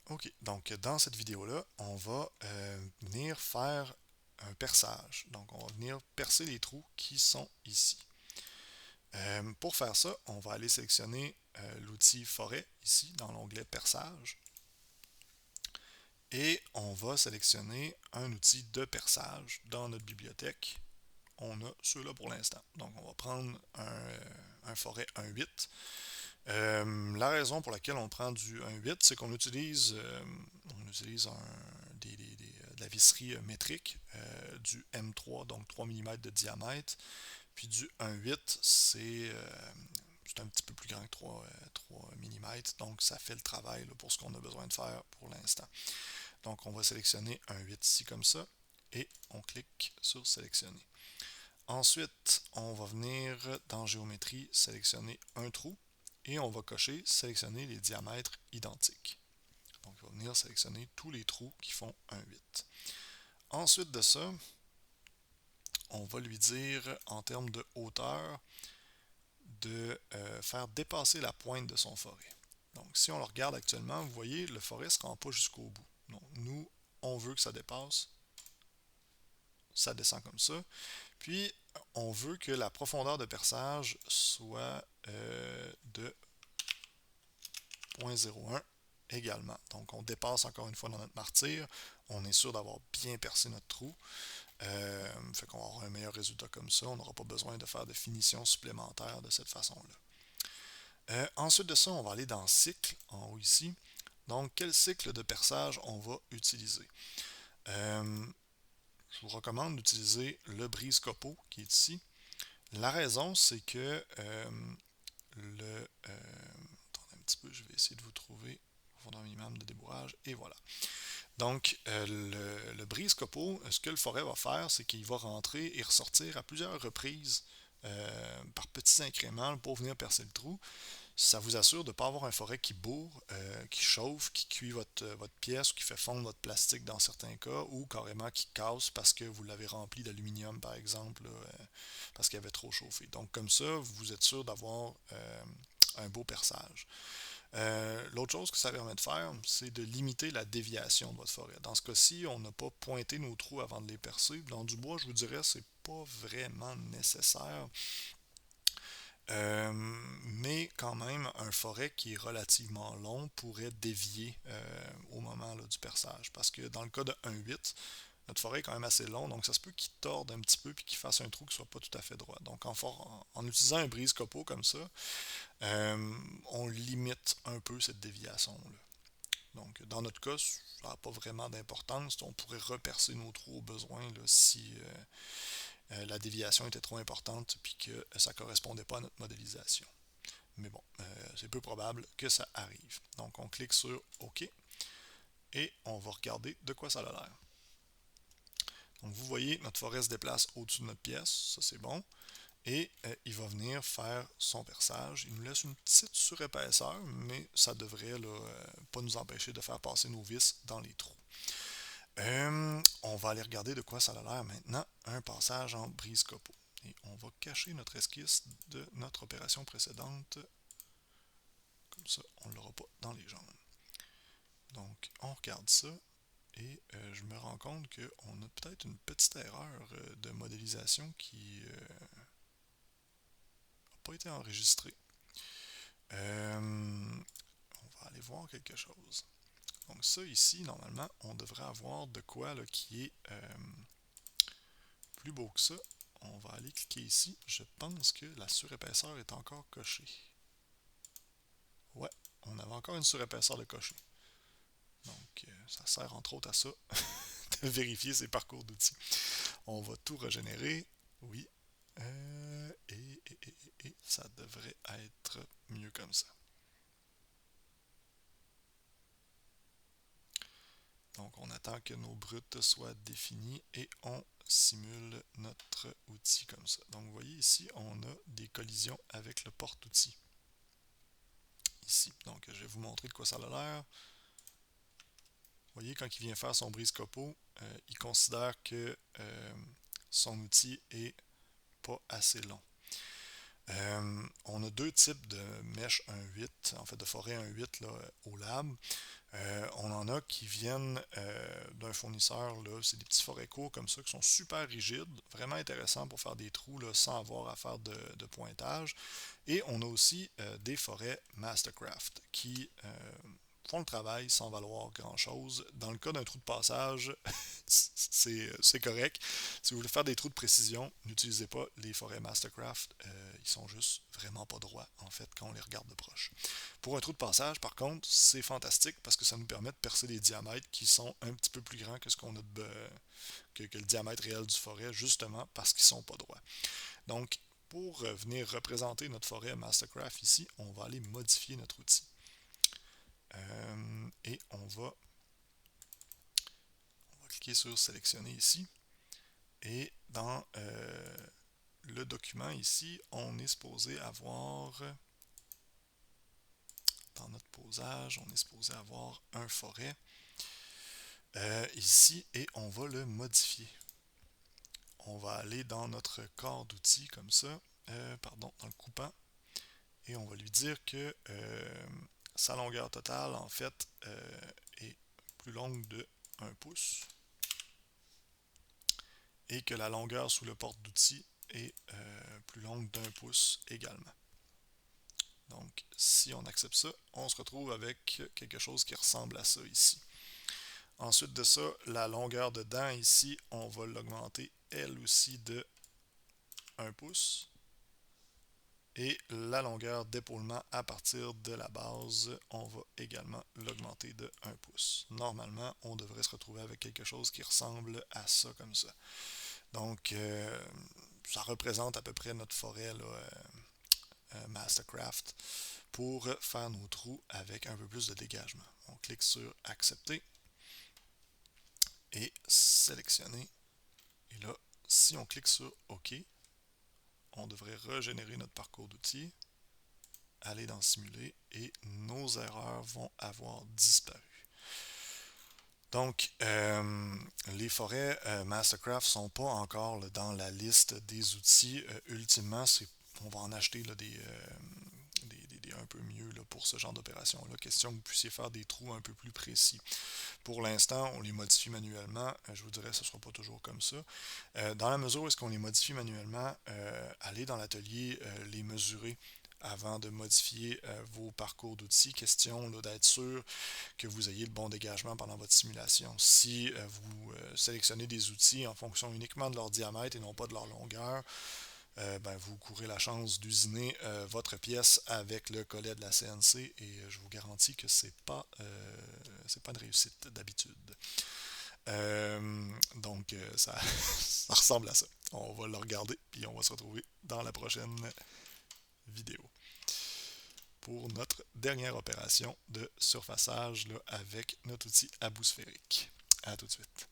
Ok, donc dans cette vidéo-là, on va venir faire un perçage. Donc on va venir percer les trous qui sont ici. Pour faire ça, on va aller sélectionner l'outil forêt ici dans l'onglet perçage et on va sélectionner un outil de perçage dans notre bibliothèque. On a ceux-là pour l'instant. Donc on va prendre un forêt 1.8. La raison pour laquelle on prend du 1.8, c'est qu'on utilise de la visserie métrique, du M3, donc 3 mm de diamètre, puis du 1.8, c'est un petit peu plus grand que 3 mm, donc ça fait le travail là, pour ce qu'on a besoin de faire pour l'instant. Donc on va sélectionner un 8 ici comme ça, et on clique sur sélectionner. Ensuite, on va venir dans géométrie sélectionner un trou et on va cocher sélectionner les diamètres identiques. Donc, on va venir sélectionner tous les trous qui font un 8. Ensuite de ça, on va lui dire en termes de hauteur de faire dépasser la pointe de son forêt. Donc, si on le regarde actuellement, vous voyez, le forêt ne se rend pas jusqu'au bout. Donc, nous, on veut que ça dépasse. Ça descend comme ça. Puis, on veut que la profondeur de perçage soit de 0.01 également. Donc, on dépasse encore une fois dans notre martyr. On est sûr d'avoir bien percé notre trou. Fait qu'on aura un meilleur résultat comme ça. On n'aura pas besoin de faire de finition supplémentaire de cette façon-là. Ensuite de ça, on va aller dans cycle, en haut ici. Donc, quel cycle de perçage on va utiliser? Euh, je vous recommande d'utiliser le brise-copeaux qui est ici. La raison, c'est que attendez un petit peu, je vais essayer de vous trouver profondeur minimum de débourrage, et voilà. Donc, le brise-copeaux, ce que le forêt va faire, c'est qu'il va rentrer et ressortir à plusieurs reprises par petits incréments pour venir percer le trou. Ça vous assure de ne pas avoir un forêt qui bourre, qui chauffe, qui cuit votre pièce ou qui fait fondre votre plastique dans certains cas, ou carrément qui casse parce que vous l'avez rempli d'aluminium, par exemple, là, parce qu'il avait trop chauffé. Donc, comme ça, vous êtes sûr d'avoir un beau perçage. L'autre chose que ça permet de faire, c'est de limiter la déviation de votre forêt. Dans ce cas-ci, on n'a pas pointé nos trous avant de les percer. Dans du bois, je vous dirais, c'est pas vraiment nécessaire. Mais quand même, un forêt qui est relativement long pourrait dévier au moment là, du perçage. Parce que dans le cas de 1.8, notre forêt est quand même assez long, donc ça se peut qu'il torde un petit peu puis qu'il fasse un trou qui soit pas tout à fait droit. Donc en utilisant un brise-copeaux comme ça, on limite un peu cette déviation-là. Donc, dans notre cas, ça n'a pas vraiment d'importance. On pourrait repercer nos trous au besoin là, si la déviation était trop importante et que ça ne correspondait pas à notre modélisation. Mais bon, c'est peu probable que ça arrive. Donc, on clique sur OK et on va regarder de quoi ça a l'air. Donc, vous voyez, notre forêt se déplace au-dessus de notre pièce. Ça, c'est bon. Et il va venir faire son perçage. Il nous laisse une petite surépaisseur, mais ça devrait là, pas nous empêcher de faire passer nos vis dans les trous. On va aller regarder de quoi ça a l'air maintenant, un passage en brise-copeaux. Et on va cacher notre esquisse de notre opération précédente. Comme ça, on ne l'aura pas dans les jambes. Donc, on regarde ça. Et je me rends compte qu'on a peut-être une petite erreur de modélisation qui n'a pas été enregistrée. On va aller voir quelque chose. Donc ça ici, normalement, on devrait avoir de quoi là, qui est plus beau que ça. On va aller cliquer ici. Je pense que la surépaisseur est encore cochée. Ouais, on avait encore une surépaisseur de cocher. Donc ça sert entre autres à ça, de vérifier ses parcours d'outils. On va tout régénérer. Oui. Et ça devrait être mieux comme ça. Donc on attend que nos brutes soient définies et on simule notre outil comme ça. Donc vous voyez ici, on a des collisions avec le porte-outil. Ici. Donc je vais vous montrer de quoi ça a l'air. Vous voyez, quand il vient faire son brise-copeaux, il considère que son outil est pas assez long. On a deux types de mèches 1.8, en fait de forêt 1.8 là, au lab. On en a qui viennent d'un fournisseur, là, c'est des petits forêts courts comme ça qui sont super rigides, vraiment intéressants pour faire des trous là, sans avoir à faire de pointage. Et on a aussi des forêts Mastercraft qui font le travail sans valoir grand-chose. Dans le cas d'un trou de passage, c'est correct. Si vous voulez faire des trous de précision, n'utilisez pas les forêts Mastercraft. Ils sont juste vraiment pas droits, en fait, quand on les regarde de proche. Pour un trou de passage, par contre, c'est fantastique parce que ça nous permet de percer des diamètres qui sont un petit peu plus grands que ce qu'on a que le diamètre réel du forêt, justement parce qu'ils sont pas droits. Donc, pour venir représenter notre forêt Mastercraft ici, on va aller modifier notre outil. Et on va cliquer sur sélectionner ici. Et dans le document ici, on est supposé avoir, dans notre posage, on est supposé avoir un forêt ici et on va le modifier. On va aller dans notre corps d'outils comme ça, dans le coupant, et on va lui dire que sa longueur totale, en fait, est plus longue de 1 pouce et que la longueur sous le porte d'outils est plus longue d'1 pouce également. Donc, si on accepte ça, on se retrouve avec quelque chose qui ressemble à ça ici. Ensuite de ça, la longueur de dent ici, on va l'augmenter elle aussi de 1 pouce. Et la longueur d'épaulement à partir de la base, on va également l'augmenter de 1 pouce. Normalement, on devrait se retrouver avec quelque chose qui ressemble à ça comme ça. Donc, ça représente à peu près notre forêt là, Mastercraft pour faire nos trous avec un peu plus de dégagement. On clique sur accepter et sélectionner. Et là, si on clique sur OK, on devrait régénérer notre parcours d'outils, aller dans simuler et nos erreurs vont avoir disparu. Donc, les forêts Mastercraft ne sont pas encore là, dans la liste des outils. Ultimement, on va en acheter là, des un peu mieux là, pour ce genre d'opération-là. Question que vous puissiez faire des trous un peu plus précis. Pour l'instant, on les modifie manuellement. Je vous dirais que ce ne sera pas toujours comme ça. Dans la mesure où est-ce qu'on les modifie manuellement, allez dans l'atelier les mesurer avant de modifier vos parcours d'outils. Question d'être sûr que vous ayez le bon dégagement pendant votre simulation. Si vous sélectionnez des outils en fonction uniquement de leur diamètre et non pas de leur longueur, vous courez la chance d'usiner votre pièce avec le collet de la CNC et je vous garantis que c'est pas une réussite d'habitude. Ça, ça ressemble à ça. On va le regarder puis on va se retrouver dans la prochaine vidéo pour notre dernière opération de surfaçage là, avec notre outil à bout sphérique. À tout de suite.